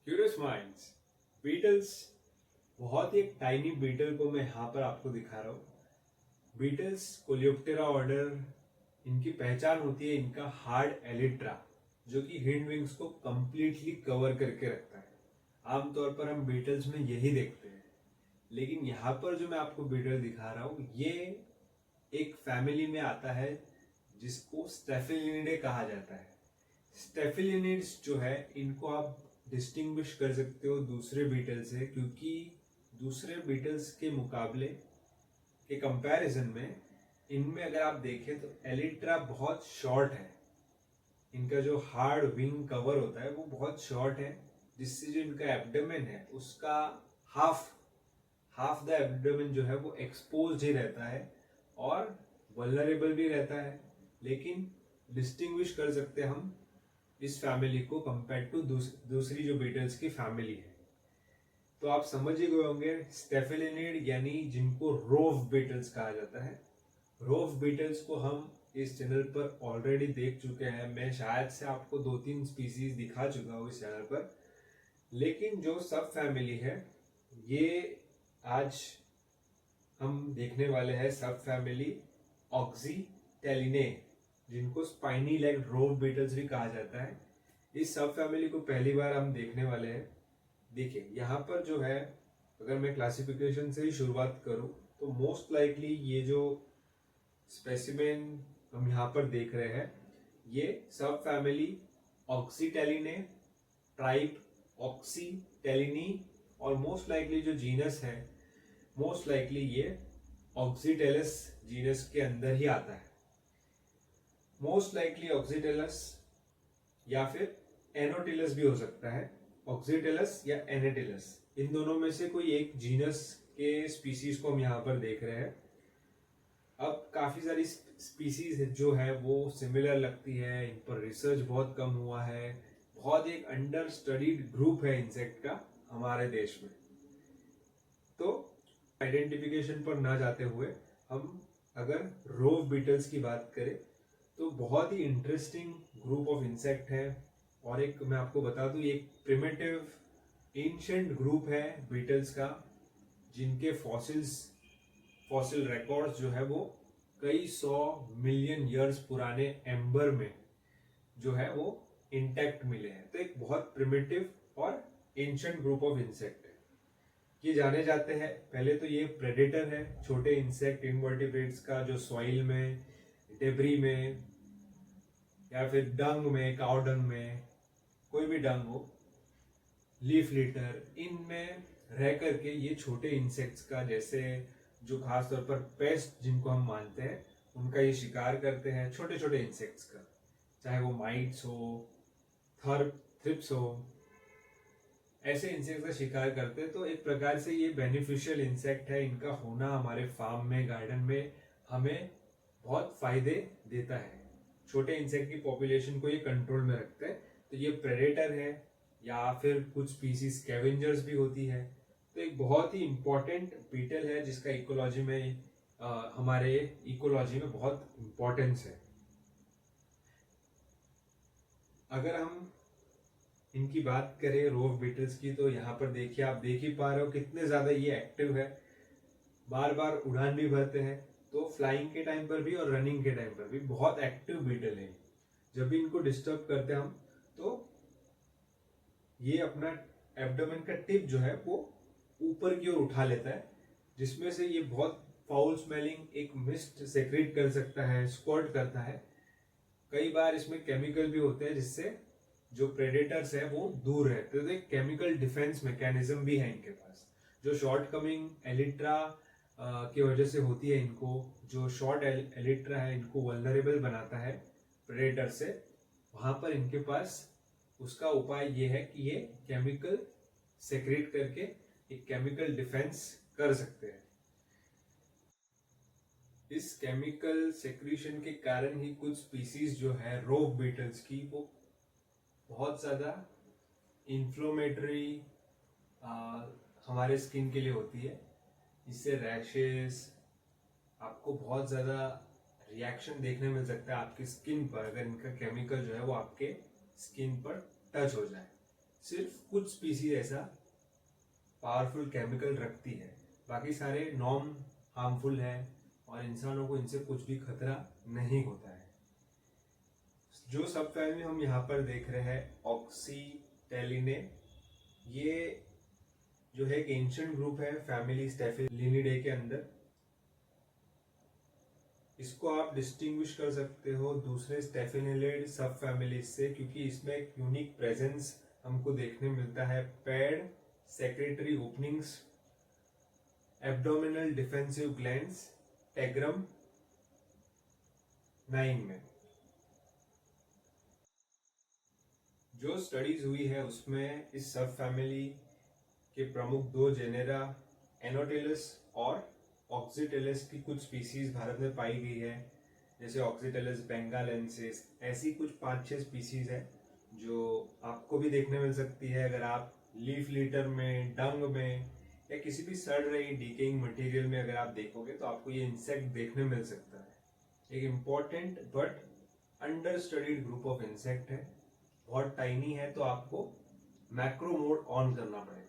Curious minds Beatles. बहुत ही एक tiny beetle को मैं यहाँ पर आपको दिखा रहा हूँ। बीटल्स कोलियोप्टेरा ऑर्डर, इनकी पहचान होती है इनका हार्ड एलिट्रा, जो कि हिंड विंग्स को कंप्लीटली कवर करके रखता है। आमतौर पर हम बीटल्स में यही देखते हैं, लेकिन यहाँ पर जो मैं आपको बीटल दिखा रहा हूँ ये एक फैमिली में आता है जिसको स्टेफिलिनिडे कहा जाता है। स्टेफिलिनिड्स जो है इनको आप डिस्टिंग्विश कर सकते हो दूसरे बीटल से, क्योंकि दूसरे बीटल्स के मुकाबले के कंपैरिजन में इनमें अगर आप देखें तो एलिट्रा बहुत शॉर्ट है। इनका जो हार्ड विंग कवर होता है वो बहुत शॉर्ट है, जिससे जो इनका एब्डोमेन है उसका हाफ द एब्डोमेन जो है वो एक्सपोज्ड ही रहता है और वल्नरेबल भी रहता है। लेकिन डिस्टिंग्विश कर सकते हैं हम इस फैमिली को कंपेयर टू दूसरी जो बीटल्स की फैमिली है। तो आप समझ ही गए होंगे, स्टेफिलिनिड यानी जिनको रोव बीटल्स कहा जाता है। रोव बीटल्स को हम इस चैनल पर ऑलरेडी देख चुके हैं। मैं शायद से आपको 2-3 स्पीसीज दिखा चुका हूँ इस चैनल पर, लेकिन जो सब फैमिली है ये आज हम देखने वाले हैं सब फैमिली ऑक्सीटेलिने, जिनको स्पाइनी लेग रोव बीटल्स भी कहा जाता है। इस सब फैमिली को पहली बार हम देखने वाले हैं। देखिए यहाँ पर जो है, अगर मैं क्लासिफिकेशन से ही शुरुआत करूं तो मोस्ट लाइकली ये जो स्पेसिमेन हम यहाँ पर देख रहे हैं ये सब फैमिली ऑक्सीटेलिने, ट्राइब ऑक्सीटेलिनी, और मोस्ट लाइकली जो जीनस है मोस्ट लाइकली ये ऑक्सीटेलस जीनस के अंदर ही आता है। मोस्ट लाइकली ऑक्सीटेलस या फिर एनोटिलस भी हो सकता है। ऑक्सीटेलस या एनेटिलस, इन दोनों में से कोई एक जीनस के स्पीसीज को हम यहाँ पर देख रहे हैं। अब काफी सारी स्पीसीज जो है वो सिमिलर लगती है, इन पर रिसर्च बहुत कम हुआ है। बहुत एक अंडर स्टडीड ग्रुप है इंसेक्ट का हमारे देश में। तो आइडेंटिफिकेशन पर ना जाते हुए हम अगर रोव बीटल्स की बात करें तो बहुत ही इंटरेस्टिंग ग्रुप ऑफ इंसेक्ट है। और एक मैं आपको बता दूं, एक प्रिमिटिव एंशिएंट ग्रुप है बीटल्स का, जिनके फॉसिल रिकॉर्ड्स जो है वो कई 100 मिलियन ईयर्स पुराने एम्बर में जो है वो इंटैक्ट मिले हैं। तो एक बहुत प्रिमिटिव और एंशिएंट ग्रुप ऑफ इंसेक्ट है। ये जाने जाते हैं, पहले तो ये प्रेडेटर है, छोटे इंसेक्ट इनवर्टिब्रेट्स का जो सॉइल में, डेब्री में या फिर डंग में, काउ डंग में, कोई भी डंग हो, लीफ लिटर, इनमें रह करके ये छोटे इंसेक्ट्स का, जैसे जो खास तौर पर पेस्ट जिनको हम मानते हैं, उनका ये शिकार करते हैं। छोटे छोटे इंसेक्ट्स का, चाहे वो माइट्स हो, थ्रिप्स हो, ऐसे इंसेक्ट्स का शिकार करते हैं। तो एक प्रकार से ये बेनिफिशियल इंसेक्ट है, इनका होना हमारे फार्म में, गार्डन में हमें बहुत फायदे देता है। छोटे इंसेक्ट की पॉपुलेशन को ये कंट्रोल में रखते हैं। तो ये प्रेडेटर है या फिर कुछ स्पीसीज स्कैवेंजर्स भी होती है। तो एक बहुत ही इंपॉर्टेंट बीटल है जिसका इकोलॉजी में हमारे इकोलॉजी में बहुत इंपॉर्टेंस है। अगर हम इनकी बात करें रोव बीटल्स की, तो यहाँ पर देखिए, आप देख ही पा रहे हो कितने ज्यादा ये एक्टिव है। बार बार उड़ान भी भरते हैं, तो फ्लाइंग के टाइम पर भी और रनिंग के टाइम पर भी बहुत एक्टिव बीटल है। जब भी इनको डिस्टर्ब करते हैं हम, तो ये अपना एब्डोमेन का टिप जो है वो ऊपर की ओर उठा लेता है, जिसमें से ये बहुत फाउल स्मेलिंग एक मिस्ट सेक्रेट कर सकता है, स्क्वर्ट करता है। कई बार इसमें केमिकल भी होते हैं जिससे जो प्रेडेटर्स है वो दूर रहते हैं। तो एक केमिकल डिफेंस मैकेनिज्म भी है इनके पास, जो शॉर्ट कमिंग एलिट्रा की वजह से होती है। इनको जो शॉर्ट एलिट्रा है इनको वल्नरेबल बनाता है प्रेडेटर से। वहां पर इनके पास उसका उपाय ये है कि ये केमिकल सेक्रेट करके एक केमिकल डिफेंस कर सकते हैं। इस केमिकल सेक्रीशन के कारण ही कुछ स्पीसीज जो है रोव बीटल्स की, वो बहुत ज्यादा इन्फ्लोमेटरी हमारे स्किन के लिए होती है। इससे रैशेस, आपको बहुत ज्यादा रिएक्शन देखने मिल सकता है आपकी स्किन पर, अगर इनका केमिकल जो है वो आपके स्किन पर टच हो जाए। सिर्फ कुछ स्पीसीज ऐसा पावरफुल केमिकल रखती है, बाकी सारे नॉन हार्मफुल है और इंसानों को इनसे कुछ भी खतरा नहीं होता है। जो सब फैमिली हम यहाँ पर देख रहे हैं ऑक्सीटेलिने, ये जो है एक एंशिएंट ग्रुप है फैमिली स्टेफिलिनिडे के अंदर। इसको आप डिस्टिंग्विश कर सकते हो दूसरे स्टेफिलिनिड सब फैमिली से, क्योंकि इसमें एक यूनिक प्रेजेंस हमको देखने मिलता है। Paired secretory openings, abdominal defensive glands, tergum 9 में। जो स्टडीज हुई है उसमें इस सब फैमिली के प्रमुख 2 जेनेरा एनोटेलस और ऑक्सीटेलस की कुछ स्पीसीज भारत में पाई गई है, जैसे ऑक्सीटेलस बेंगालेंसिस। ऐसी कुछ 5-6 स्पीसीज है जो आपको भी देखने मिल सकती है अगर आप लीफ लिटर में, डंग में या किसी भी सड़ रही डीकेइंग मटेरियल में अगर आप देखोगे तो आपको ये इंसेक्ट देखने मिल सकता है। एक important but under studied group of insect है, बहुत टाइनी है, तो आपको मैक्रो मोड ऑन करना पड़ेगा।